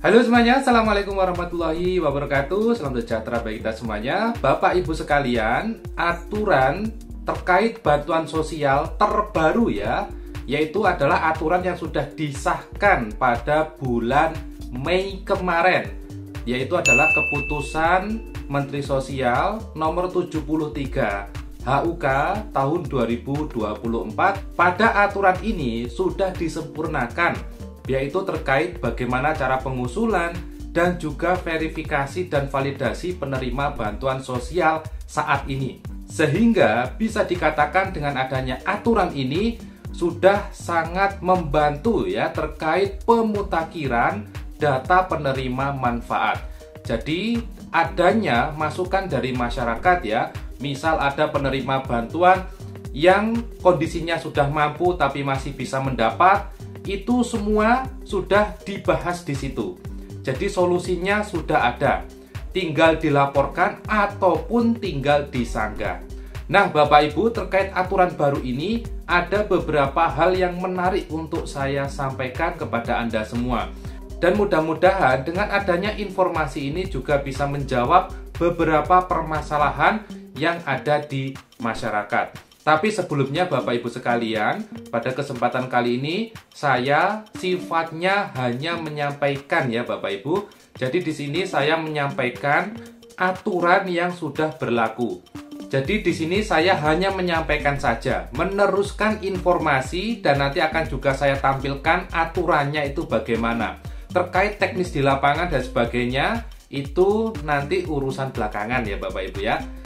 Halo semuanya, Assalamualaikum warahmatullahi wabarakatuh. Salam sejahtera bagi kita semuanya. Bapak Ibu sekalian, aturan terkait bantuan sosial terbaru yaitu adalah aturan yang sudah disahkan pada bulan Mei kemarin, yaitu adalah keputusan Menteri Sosial nomor 73 HUK tahun 2024. Pada aturan ini sudah disempurnakan, yaitu terkait bagaimana cara pengusulan dan juga verifikasi dan validasi penerima bantuan sosial saat ini. Sehingga bisa dikatakan dengan adanya aturan ini sudah sangat membantu terkait pemutakhiran data penerima manfaat. Jadi adanya masukan dari masyarakat misal ada penerima bantuan yang kondisinya sudah mampu tapi masih bisa mendapat, itu semua sudah dibahas di situ. Jadi solusinya sudah ada, tinggal dilaporkan ataupun tinggal disanggah. Nah, Bapak Ibu, terkait aturan baru ini ada beberapa hal yang menarik untuk saya sampaikan kepada Anda semua. Dan mudah-mudahan dengan adanya informasi ini juga bisa menjawab beberapa permasalahan yang ada di masyarakat. Tapi sebelumnya Bapak Ibu sekalian, pada kesempatan kali ini saya sifatnya hanya menyampaikan Bapak Ibu. Jadi di sini saya menyampaikan aturan yang sudah berlaku. Jadi di sini saya hanya menyampaikan saja, meneruskan informasi, dan nanti akan juga saya tampilkan aturannya itu bagaimana. Terkait teknis di lapangan dan sebagainya, itu nanti urusan belakangan Bapak Ibu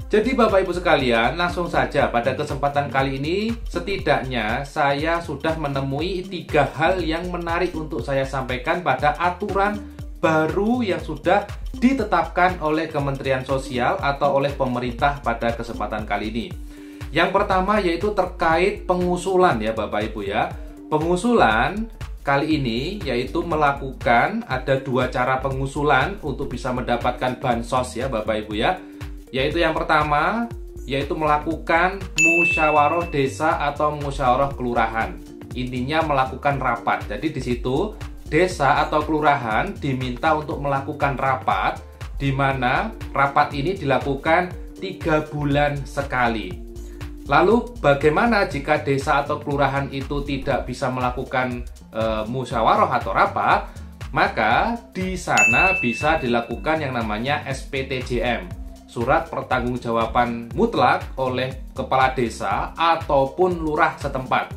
Jadi Bapak Ibu sekalian, langsung saja pada kesempatan kali ini setidaknya saya sudah menemui 3 hal yang menarik untuk saya sampaikan pada aturan baru yang sudah ditetapkan oleh Kementerian Sosial atau oleh pemerintah pada kesempatan kali ini. Yang pertama yaitu terkait pengusulan Bapak Ibu Pengusulan kali ini yaitu melakukan ada 2 cara pengusulan untuk bisa mendapatkan bansos Bapak Ibu Yaitu yang pertama, yaitu melakukan musyawarah desa atau musyawarah kelurahan. Intinya melakukan rapat. Jadi di situ desa atau kelurahan diminta untuk melakukan rapat, di mana rapat ini dilakukan 3 bulan sekali. Lalu bagaimana jika desa atau kelurahan itu tidak bisa melakukan musyawarah atau rapat? Maka di sana bisa dilakukan yang namanya SPTJM. Surat pertanggungjawaban mutlak oleh kepala desa ataupun lurah setempat.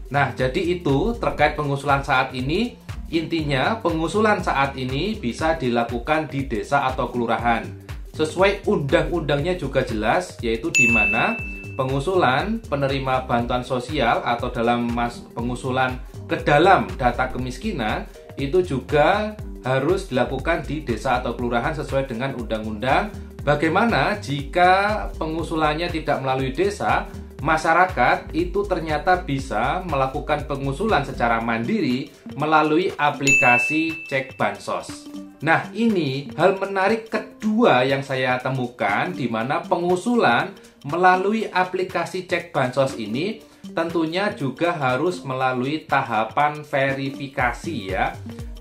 Nah, jadi itu terkait pengusulan saat ini. Intinya pengusulan saat ini bisa dilakukan di desa atau kelurahan. Sesuai undang-undangnya juga jelas, yaitu di mana pengusulan penerima bantuan sosial atau dalam pengusulan ke dalam data kemiskinan itu juga harus dilakukan di desa atau kelurahan sesuai dengan undang-undang. Bagaimana jika pengusulannya tidak melalui desa, masyarakat itu ternyata bisa melakukan pengusulan secara mandiri melalui aplikasi Cek Bansos. Nah, ini hal menarik kedua yang saya temukan, di mana pengusulan melalui aplikasi Cek Bansos ini tentunya juga harus melalui tahapan verifikasi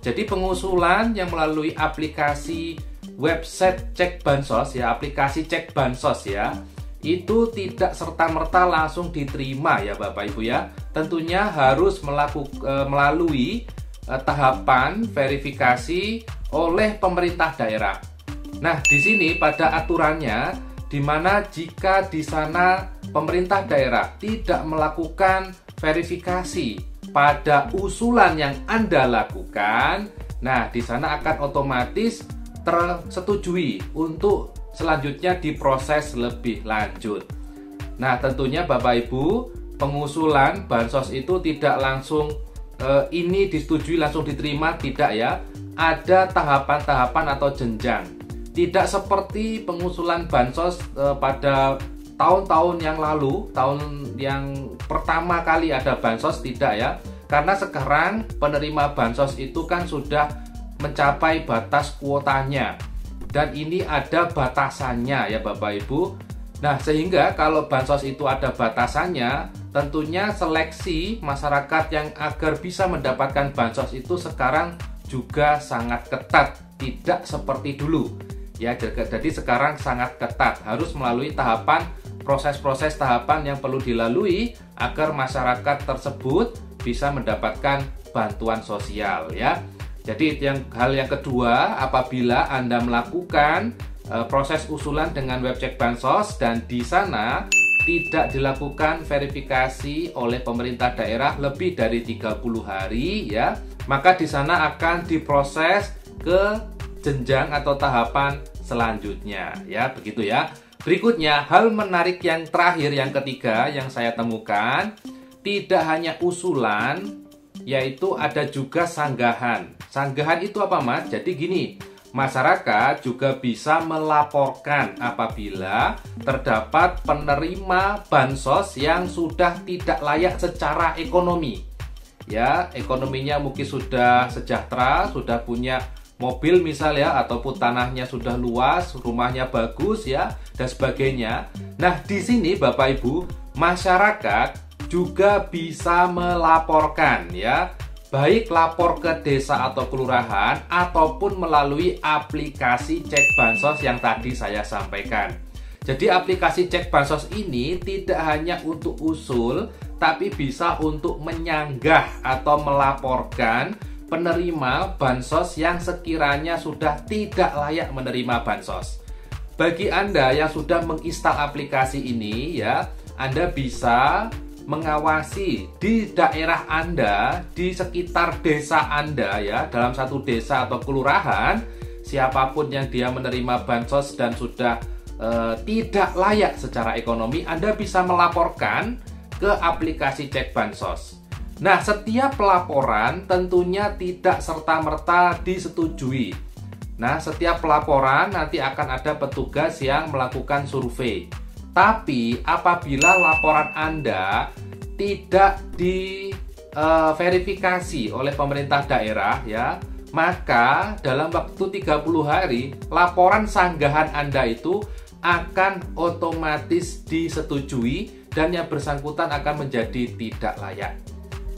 Jadi pengusulan yang melalui aplikasi website Cek Bansos aplikasi Cek Bansos itu tidak serta-merta langsung diterima Bapak Ibu Tentunya harus melalui tahapan verifikasi oleh pemerintah daerah. Nah, di sini pada aturannya, di mana jika di sana pemerintah daerah tidak melakukan verifikasi pada usulan yang Anda lakukan, nah di sana akan otomatis tersetujui untuk selanjutnya diproses lebih lanjut. Nah, tentunya Bapak Ibu, pengusulan bansos itu tidak langsung ini disetujui langsung diterima, tidak Ada tahapan-tahapan atau jenjang. Tidak seperti pengusulan bansos pada tahun-tahun yang lalu, tahun yang pertama kali ada bansos, tidak Karena sekarang penerima bansos itu kan sudah mencapai batas kuotanya, dan ini ada batasannya Bapak Ibu. Nah, sehingga kalau bansos itu ada batasannya, tentunya seleksi masyarakat yang agar bisa mendapatkan bansos itu sekarang juga sangat ketat, tidak seperti dulu. Ya, jadi sekarang sangat ketat, harus melalui proses-proses tahapan yang perlu dilalui agar masyarakat tersebut bisa mendapatkan bantuan sosial ya. Jadi hal yang kedua, apabila Anda melakukan proses usulan dengan web cek bansos dan di sana tidak dilakukan verifikasi oleh pemerintah daerah lebih dari 30 hari ya, maka di sana akan diproses ke jenjang atau tahapan selanjutnya ya, begitu ya. Berikutnya, hal menarik yang terakhir, yang ketiga yang saya temukan, tidak hanya usulan, yaitu ada juga sanggahan. Sanggahan itu apa, Mas? Jadi gini, masyarakat juga bisa melaporkan apabila terdapat penerima bansos yang sudah tidak layak secara ekonomi. Ya, ekonominya mungkin sudah sejahtera, sudah punya mobil misal ya, ataupun tanahnya sudah luas, rumahnya bagus ya, dan sebagainya. Nah, di sini Bapak Ibu, masyarakat juga bisa melaporkan ya, baik lapor ke desa atau kelurahan ataupun melalui aplikasi cek bansos yang tadi saya sampaikan. Jadi aplikasi cek bansos ini tidak hanya untuk usul, tapi bisa untuk menyanggah atau melaporkan penerima bansos yang sekiranya sudah tidak layak menerima bansos. Bagi Anda yang sudah menginstal aplikasi ini ya, Anda bisa mengawasi di daerah Anda, di sekitar desa Anda ya, dalam satu desa atau kelurahan, siapapun yang dia menerima bansos dan sudah tidak layak secara ekonomi, Anda bisa melaporkan ke aplikasi cek bansos. Nah, setiap pelaporan tentunya tidak serta-merta disetujui. Nah, setiap pelaporan nanti akan ada petugas yang melakukan survei. Tapi apabila laporan Anda tidak diverifikasi oleh pemerintah daerah ya, maka dalam waktu 30 hari laporan sanggahan Anda itu akan otomatis disetujui dan yang bersangkutan akan menjadi tidak layak.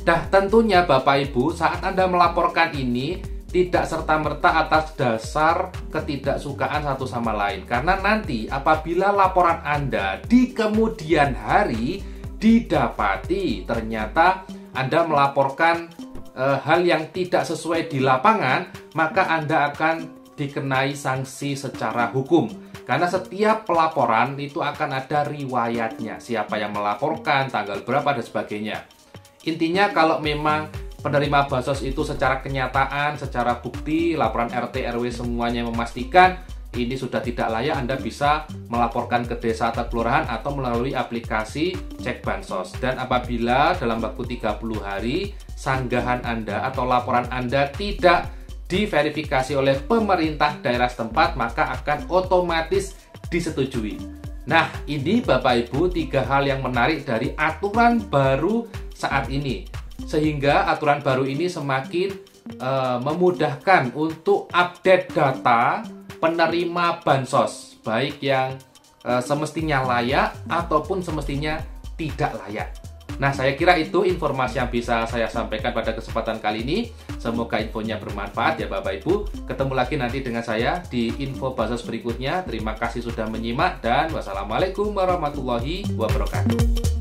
Nah, tentunya Bapak Ibu, saat Anda melaporkan ini tidak serta-merta atas dasar ketidaksukaan satu sama lain. Karena nanti apabila laporan Anda di kemudian hari didapati ternyata Anda melaporkan hal yang tidak sesuai di lapangan, maka Anda akan dikenai sanksi secara hukum. Karena setiap pelaporan itu akan ada riwayatnya, siapa yang melaporkan, tanggal berapa, dan sebagainya. Intinya kalau memang penerima bansos itu secara kenyataan, secara bukti, laporan RT, RW semuanya memastikan ini sudah tidak layak, Anda bisa melaporkan ke desa atau kelurahan atau melalui aplikasi cek bansos. Dan apabila dalam waktu 30 hari sanggahan Anda atau laporan Anda tidak diverifikasi oleh pemerintah daerah setempat, maka akan otomatis disetujui. Nah, ini Bapak Ibu 3 hal yang menarik dari aturan baru saat ini. Sehingga aturan baru ini semakin memudahkan untuk update data penerima bansos, baik yang semestinya layak ataupun semestinya tidak layak. Nah, saya kira itu informasi yang bisa saya sampaikan pada kesempatan kali ini. Semoga infonya bermanfaat ya Bapak Ibu. Ketemu lagi nanti dengan saya di info bansos berikutnya. Terima kasih sudah menyimak dan wassalamualaikum warahmatullahi wabarakatuh.